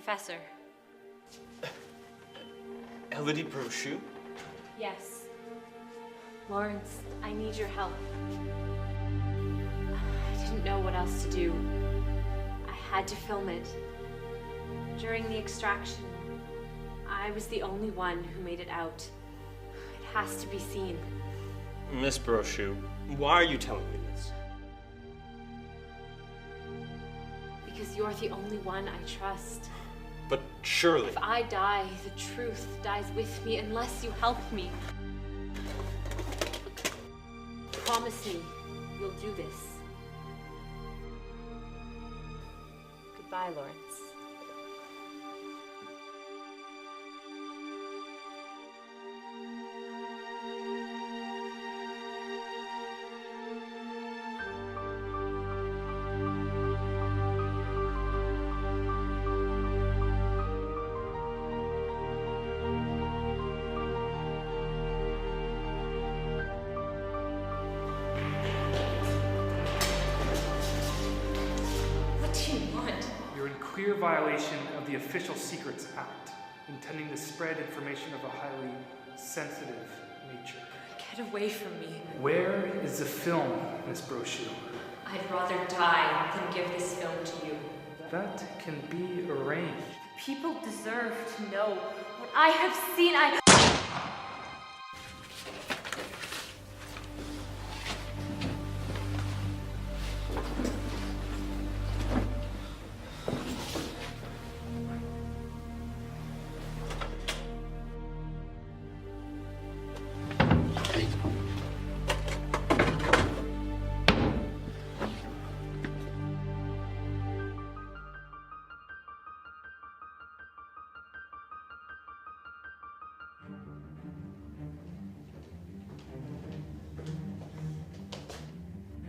Professor. Elodie Brochu? Yes. Lawrence, I need your help. I didn't know what else to do. I had to film it. During the extraction, I was the only one who made it out. It has to be seen. Miss Brochu, why are you telling me this? Because you're the only one I trust. But surely... If I die, the truth dies with me unless you help me. Promise me you'll do this. Goodbye, Lawrence. Clear violation of the Official Secrets Act, intending to spread information of a highly sensitive nature. Get away from me. Where is the film, Miss Brochu? I'd rather die than give this film to you. That can be arranged. People deserve to know what I have seen.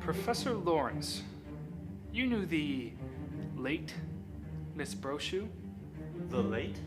Professor Lawrence, you knew the late Miss Brochu? The late?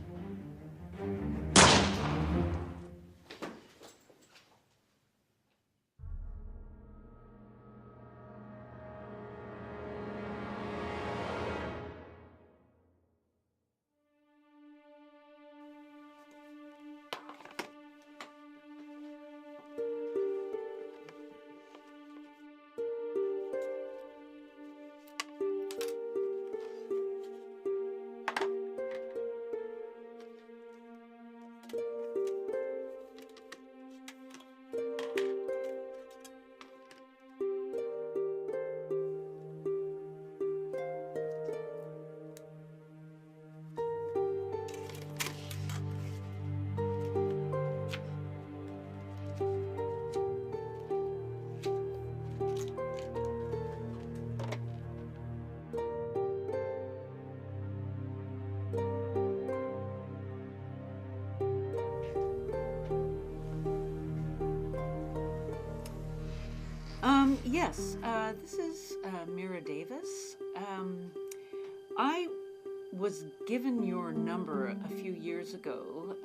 Yes, this is Mira Davis. I was given your number a few years ago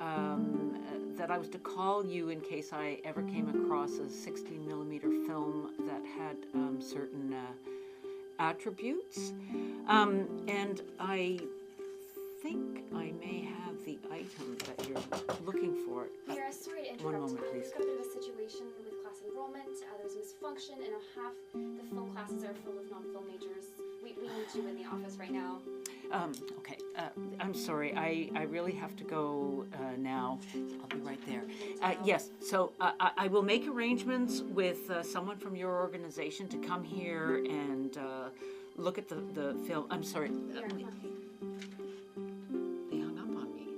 that I was to call you in case I ever came across a 16mm film that had certain attributes. And I think I may have the item that you're looking for. Mira, sorry to interrupt. One moment, please. We've got a bit of a situation with class enrollment. There's misfunction, and half the film classes are full of non-film majors. We need you in the office right now. Okay. I'm sorry. I really have to go now. I'll be right there. Yes. So I will make arrangements with someone from your organization to come here and look at the film. I'm sorry. Mira, come on. They hung up on me.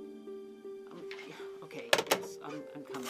Okay. Yes. I'm coming.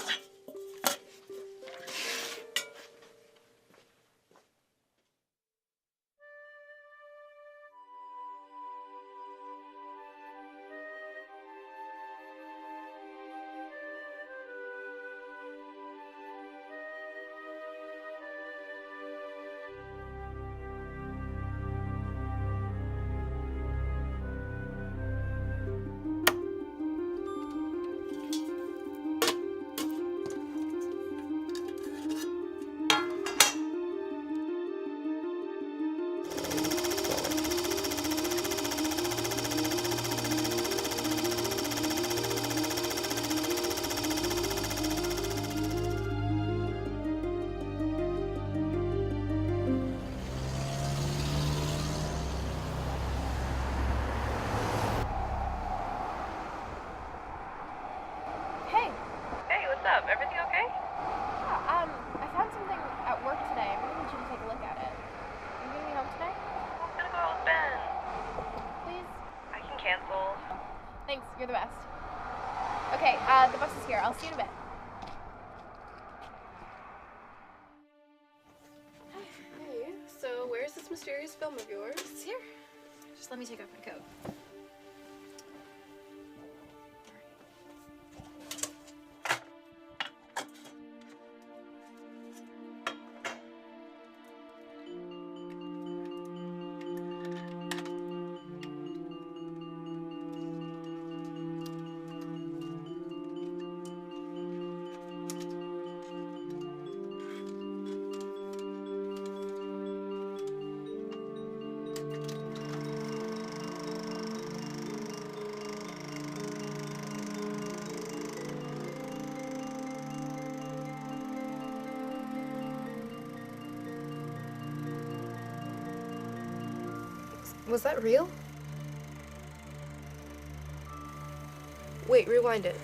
You're the best. Okay, the bus is here. I'll see you in a bit. Hey, so where's this mysterious film of yours? It's here. Just let me take off my coat. Was that real? Wait, rewind it.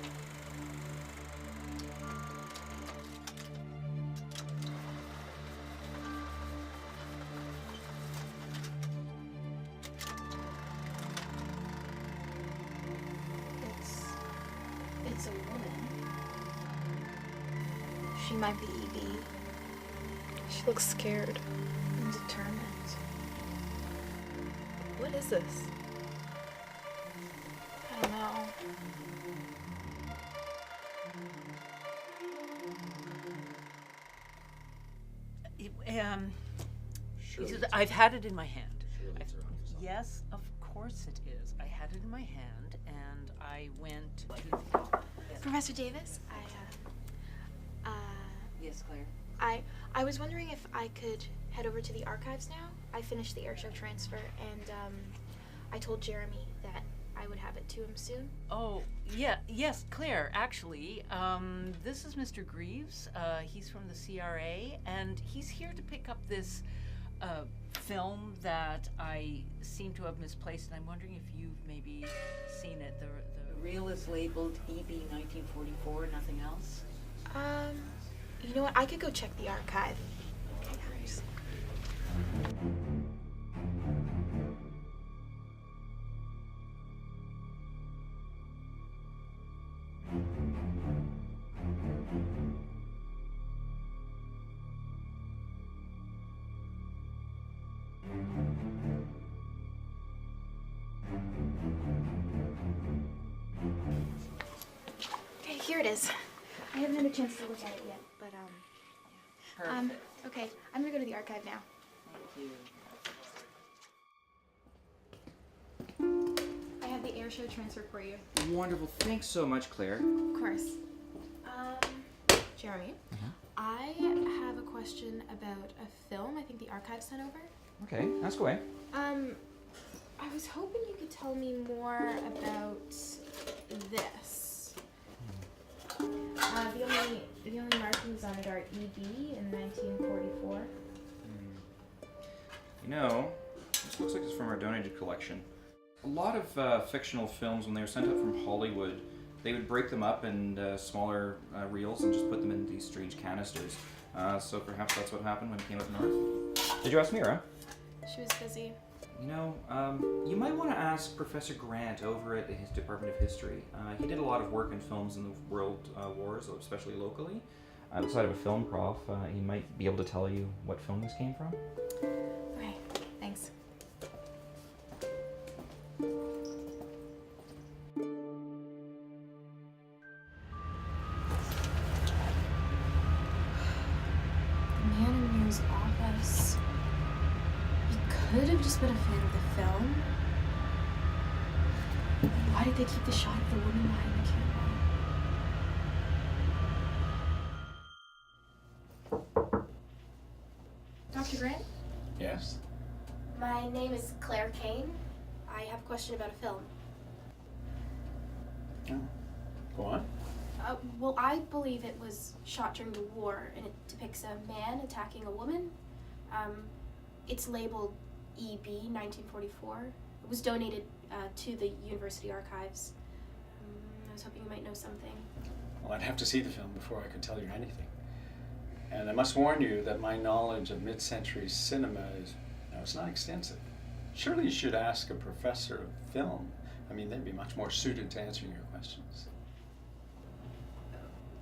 It's a woman. She might be EB. She looks scared. And determined. What is this? I don't know. I've had it in my hand. Yes, of course it is. I had it in my hand, and I went to... Professor Davis, Yes, Claire? I was wondering if I could head over to the archives now. I finished the airshow transfer, and I told Jeremy that I would have it to him soon. Oh, yes, Claire, actually, this is Mr. Greaves. He's from the CRA, and he's here to pick up this film that I seem to have misplaced, and I'm wondering if you've maybe seen it. The reel is labeled EB 1944, nothing else. You know what? I could go check the archive. Okay, thanks. Okay, here it is. I haven't had a chance to look at it yet, but Perfect. okay, I'm gonna go to the archive now. Thank you. I have the airshow transfer for you. Wonderful. Thanks so much, Claire. Of course. Jeremy, I have a question about a film I think the archive sent over. Okay, ask away. I was hoping you could tell me more about this. The only markings on it are EB in 1944. You know, this looks like it's from our donated collection. A lot of fictional films, when they were sent out from Hollywood, they would break them up in smaller reels and just put them in these strange canisters. So perhaps that's what happened when it came up north. Did you ask Mira? She was busy. You know, you might want to ask Professor Grant over at his Department of History. He did a lot of work in films in the World Wars, especially locally. Outside of a film prof, he might be able to tell you what film this came from. Okay, thanks. The man in Mira's office. Could have just been a fan of the film. Why did they keep the shot of the woman behind the camera? Dr. Grant? Yes? My name is Claire Kane. I have a question about a film. Oh. Go on. Well, I believe it was shot during the war, and it depicts a man attacking a woman. It's labeled EB 1944. It was donated to the university archives. I was hoping you might know something. Well, I'd have to see the film before I could tell you anything. And I must warn you that my knowledge of mid-century cinema is, it's not extensive. Surely you should ask a professor of film I mean, they'd be much more suited to answering your questions.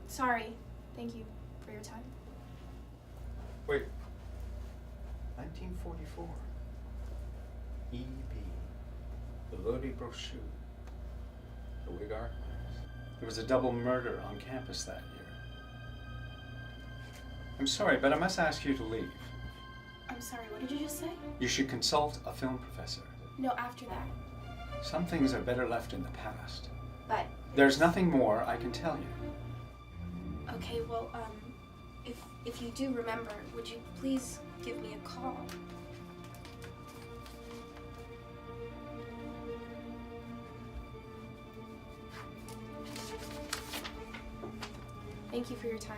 Sorry. Thank you for your time. Wait. 1944. E.B. Elodie Brochu. The Whig archives. There was a double murder on campus that year. I'm sorry, but I must ask you to leave. I'm sorry, what did you just say? You should consult a film professor. No, after that. Some things are better left in the past. But There's nothing more I can tell you. okay, well, if you do remember, would you please give me a call? Thank you for your time.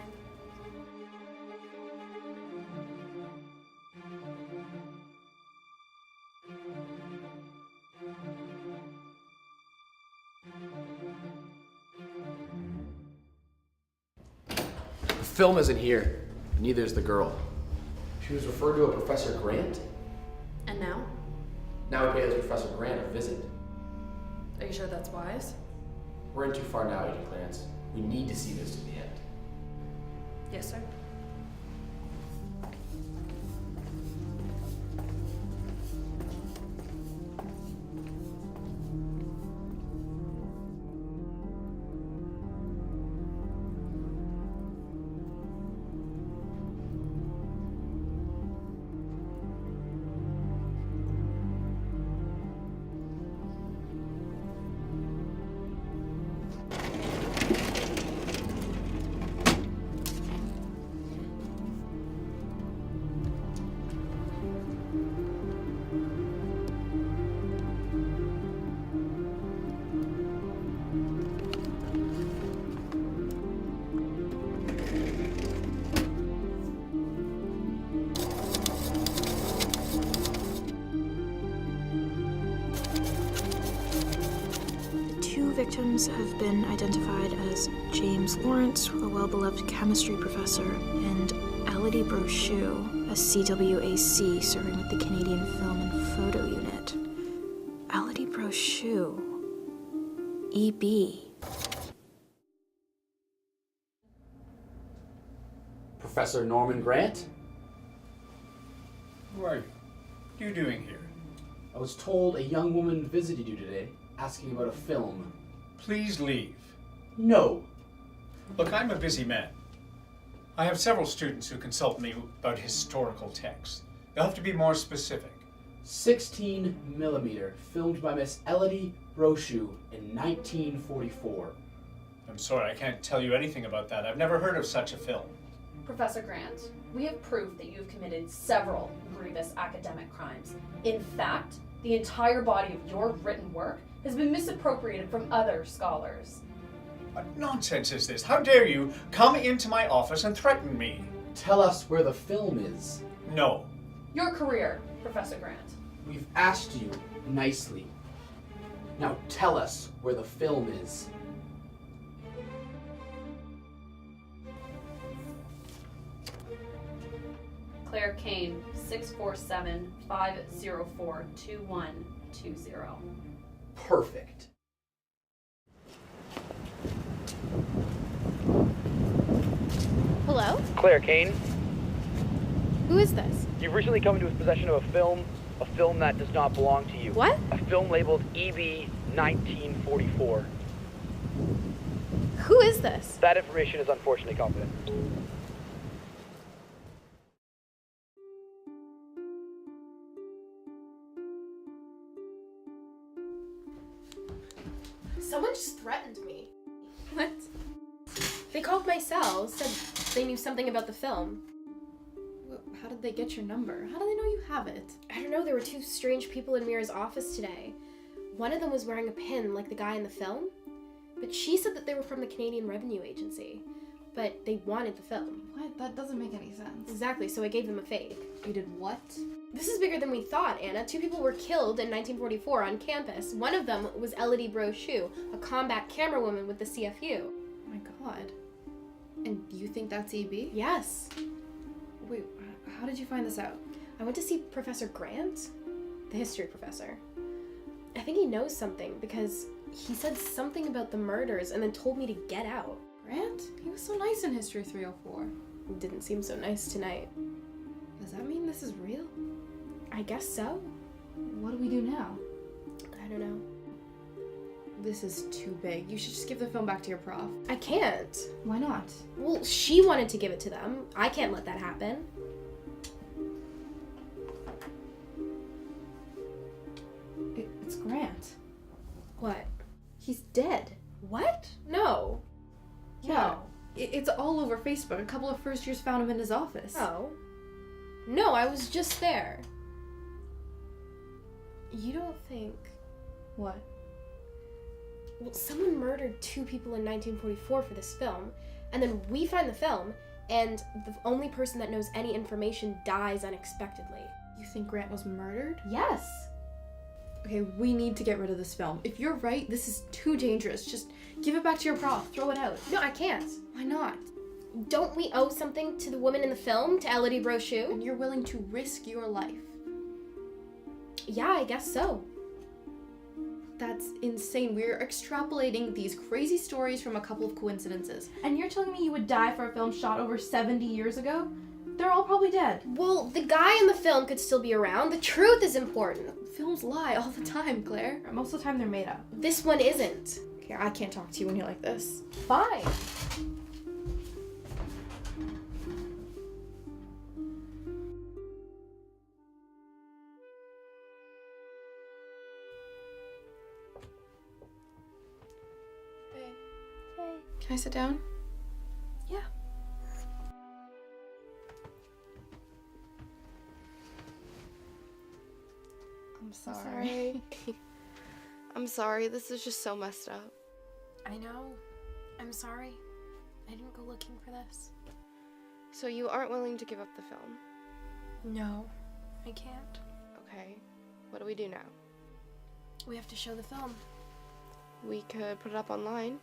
The film isn't here. Neither is the girl. She was referred to a Professor Grant. And now? Now we pay this Professor Grant a visit. Are you sure that's wise? We're in too far now, Agent Clarence. We need to see this to the end. Yes, sir. Victims have been identified as James Lawrence, a well-beloved chemistry professor, and Elodie Brochu, a CWAC serving with the Canadian Film and Photo Unit. Elodie Brochu. E.B. Professor Norman Grant? Who are you? What are you doing here? I was told a young woman visited you today, asking about a film. Please leave. No. Look, I'm a busy man. I have several students who consult me about historical texts. You'll have to be more specific. 16 millimeter, filmed by Miss Elodie Brochu in 1944. I'm sorry, I can't tell you anything about that. I've never heard of such a film. Professor Grant, we have proof that you have committed several grievous academic crimes. In fact, the entire body of your written work has been misappropriated from other scholars. What nonsense is this? How dare you come into my office and threaten me? Tell us where the film is. No. Your career, Professor Grant. We've asked you nicely. Now tell us where the film is. Claire Kane, 647-504-2120. Perfect. Hello? Claire Kane, Who is this? you've recently come into possession of a film that does not belong to you. What? A film labeled EB 1944. Who is this? That information is unfortunately confidential. Someone just threatened me. What? They called my cell, said they knew something about the film. How did they get your number? How do they know you have it? I don't know, there were two strange people in Mira's office today. One of them was wearing a pin like the guy in the film, but she said that they were from the Canadian Revenue Agency, but they wanted the film. What? That doesn't make any sense. Exactly, so I gave them a fake. You did what? This is bigger than we thought, Anna. 2 people were killed in 1944 on campus. One of them was Elodie Brochu, a combat camerawoman with the CFU. Oh my god. And you think that's EB? Yes. Wait, how did you find this out? I went to see Professor Grant, the history professor. I think he knows something because he said something about the murders and then told me to get out. Grant? He was so nice in History 304. He didn't seem so nice tonight. Does that mean this is real? I guess so. What do we do now? I don't know. This is too big. You should just give the film back to your prof. I can't. Why not? Well, she wanted to give it to them. I can't let that happen. It's Grant. What? He's dead. What? No. Yeah. It's all over Facebook. A couple of first years found him in his office. Oh. No, I was just there. You don't think... What? Well, someone murdered 2 people in 1944 for this film, and then we find the film, and the only person that knows any information dies unexpectedly. You think Grant was murdered? Yes. Okay, we need to get rid of this film. If you're right, this is too dangerous. Just give it back to your prof. Throw it out. No, I can't. Why not? Don't we owe something to the woman in the film, to Elodie Brochu? And you're willing to risk your life. Yeah, I guess so. That's insane. We're extrapolating these crazy stories from a couple of coincidences. And you're telling me you would die for a film shot over 70 years ago? They're all probably dead. Well, the guy in the film could still be around. The truth is important. Films lie all the time, Claire. Most of the time they're made up. This one isn't. Okay, I can't talk to you when you're like this. Fine. Can I sit down? Yeah. I'm sorry. I'm sorry. This is just so messed up. I know. I'm sorry. I didn't go looking for this. So you aren't willing to give up the film? No, I can't. Okay. What do we do now? We have to show the film. We could put it up online.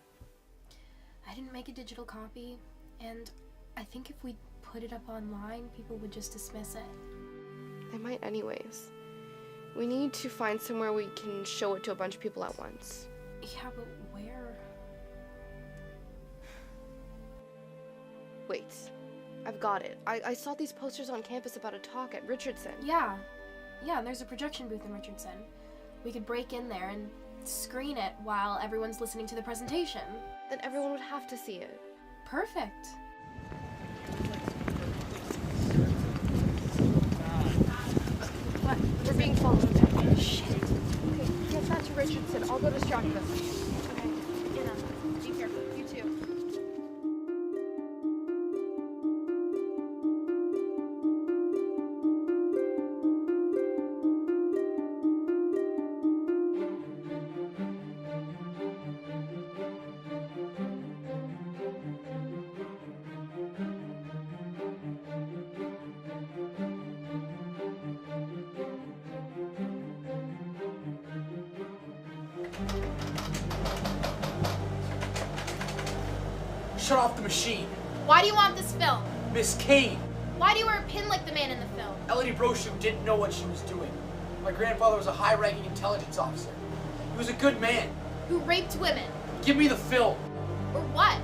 I didn't make a digital copy, and I think if we put it up online, people would just dismiss it. They might anyways. We need to find somewhere we can show it to a bunch of people at once. Yeah, but where? Wait. I've got it. I saw these posters on campus about a talk at Richardson. Yeah. Yeah, and there's a projection booth in Richardson. We could break in there and screen it while everyone's listening to the presentation. Then everyone would have to see it. Perfect. What? We're being followed. Shit. Okay, get back to Richardson. I'll go distract them. Okay. Anna, be careful. You too. Shut off the machine. Why do you want this film? Miss Kane. Why do you wear a pin like the man in the film? Elodie Brochu didn't know what she was doing. My grandfather was a high-ranking intelligence officer. He was a good man. Who raped women? Give me the film. Or what?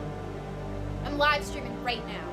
I'm live streaming right now.